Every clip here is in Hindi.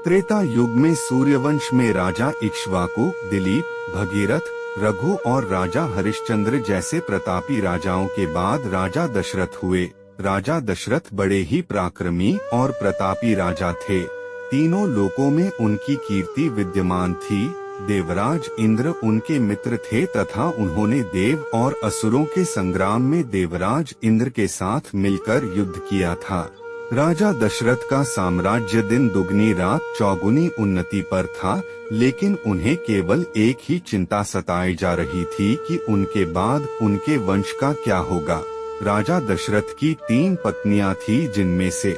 त्रेता युग में सूर्यवंश में राजा इक्ष्वाकु, दिलीप, भगीरथ, रघु और राजा हरिश्चंद्र जैसे प्रतापी राजाओं के बाद राजा दशरथ हुए। राजा दशरथ बड़े ही पराक्रमी और प्रतापी राजा थे। तीनों लोकों में उनकी कीर्ति विद्यमान थी। देवराज इंद्र उनके मित्र थे तथा उन्होंने देव और असुरों के संग्राम में देवराज इंद्र के साथ मिलकर युद्ध किया था। राजा दशरथ का साम्राज्य दिन दुगनी रात चौगुनी उन्नति पर था, लेकिन उन्हें केवल एक ही चिंता सताई जा रही थी कि उनके बाद उनके वंश का क्या होगा। राजा दशरथ की 3 पत्नियां थी, जिनमें से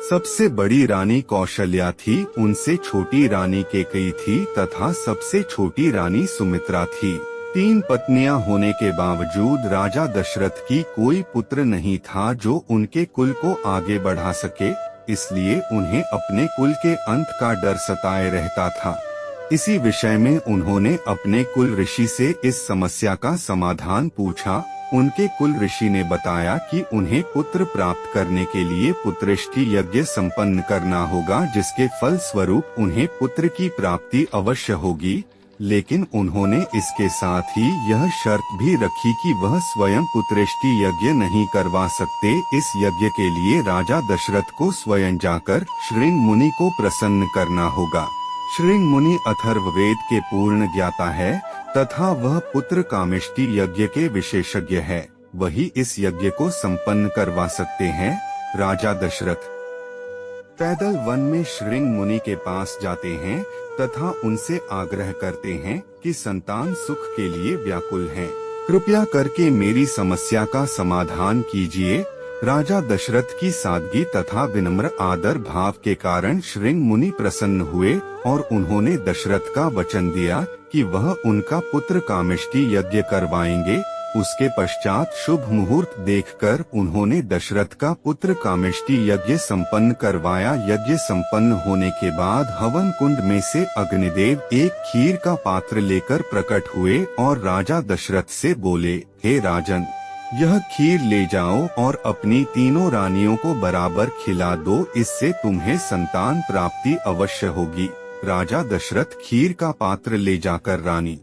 सबसे बड़ी रानी कौशल्या थी, उनसे छोटी रानी कैकेयी थी तथा सबसे छोटी रानी सुमित्रा थी। 3 पत्नियां होने के बावजूद राजा दशरथ की कोई पुत्र नहीं था जो उनके कुल को आगे बढ़ा सके, इसलिए उन्हें अपने कुल के अंत का डर सताए रहता था। इसी विषय में उन्होंने अपने कुल ऋषि से इस समस्या का समाधान पूछा। उनके कुल ऋषि ने बताया कि उन्हें पुत्र प्राप्त करने के लिए पुत्रेष्टि यज्ञ संपन्न करना होगा, जिसके फल स्वरूप उन्हें पुत्र की प्राप्ति अवश्य होगी। लेकिन उन्होंने इसके साथ ही यह शर्त भी रखी कि वह स्वयं पुत्रेष्टि यज्ञ नहीं करवा सकते। इस यज्ञ के लिए राजा दशरथ को स्वयं जाकर श्रृंग मुनि को प्रसन्न करना होगा। श्रृंग मुनि अथर्ववेद के पूर्ण ज्ञाता है तथा वह पुत्र कामेष्टि यज्ञ के विशेषज्ञ है। वही इस यज्ञ को संपन्न करवा सकते हैं। राजा दशरथ पैदल वन में श्रृंग मुनि के पास जाते हैं तथा उनसे आग्रह करते हैं कि संतान सुख के लिए व्याकुल हैं। कृपया करके मेरी समस्या का समाधान कीजिए। राजा दशरथ की सादगी तथा विनम्र आदर भाव के कारण श्रृंग मुनि प्रसन्न हुए और उन्होंने दशरथ का वचन दिया कि वह उनका पुत्र कामेष्टि यज्ञ करवाएंगे। उसके पश्चात शुभ मुहूर्त देखकर उन्होंने दशरथ का पुत्र कामेष्टि यज्ञ संपन्न करवाया। यज्ञ संपन्न होने के बाद हवन कुंड में से अग्निदेव एक खीर का पात्र लेकर प्रकट हुए और राजा दशरथ से बोले, हे राजन, यह खीर ले जाओ और अपनी तीनों रानियों को बराबर खिला दो, इससे तुम्हें संतान प्राप्ति अवश्य होगी। राजा दशरथ खीर का पात्र ले जाकर रानी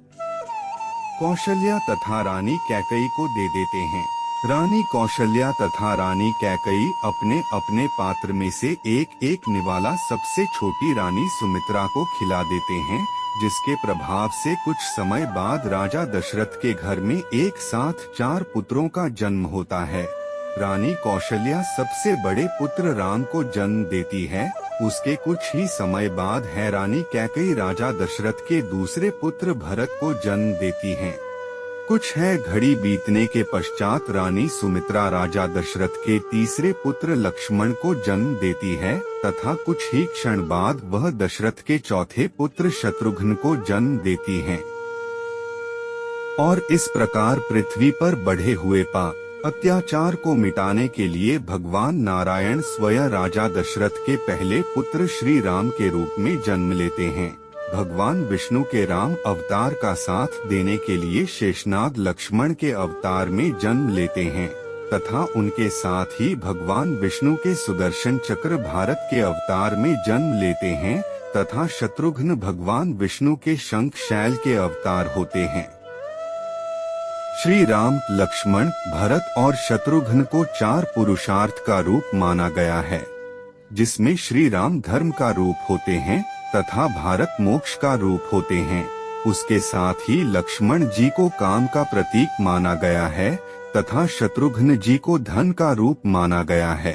कौशल्या तथा रानी कैकेयी को दे देते हैं। रानी कौशल्या तथा रानी कैकेयी अपने अपने पात्र में से एक एक निवाला सबसे छोटी रानी सुमित्रा को खिला देते हैं, जिसके प्रभाव से कुछ समय बाद राजा दशरथ के घर में एक साथ 4 पुत्रों का जन्म होता है। रानी कौशल्या सबसे बड़े पुत्र राम को जन्म देती है। उसके कुछ ही समय बाद है रानी कैकेयी राजा दशरथ के दूसरे पुत्र भरत को जन्म देती हैं। कुछ है घड़ी बीतने के पश्चात रानी सुमित्रा राजा दशरथ के तीसरे पुत्र लक्ष्मण को जन्म देती है तथा कुछ ही क्षण बाद वह दशरथ के चौथे पुत्र शत्रुघ्न को जन्म देती हैं। और इस प्रकार पृथ्वी पर बढ़े हुए अत्याचार को मिटाने के लिए भगवान नारायण स्वयं राजा दशरथ के पहले पुत्र श्री राम के रूप में जन्म लेते हैं। भगवान विष्णु के राम अवतार का साथ देने के लिए शेषनाग लक्ष्मण के अवतार में जन्म लेते हैं तथा उनके साथ ही भगवान विष्णु के सुदर्शन चक्र भारत के अवतार में जन्म लेते हैं तथा शत्रुघ्न भगवान विष्णु के शंख शैल के अवतार होते हैं। श्री राम, लक्ष्मण, भरत और शत्रुघ्न को 4 पुरुषार्थ का रूप माना गया है, जिसमें श्री राम धर्म का रूप होते हैं तथा भारत मोक्ष का रूप होते हैं। उसके साथ ही लक्ष्मण जी को काम का प्रतीक माना गया है तथा शत्रुघ्न जी को धन का रूप माना गया है।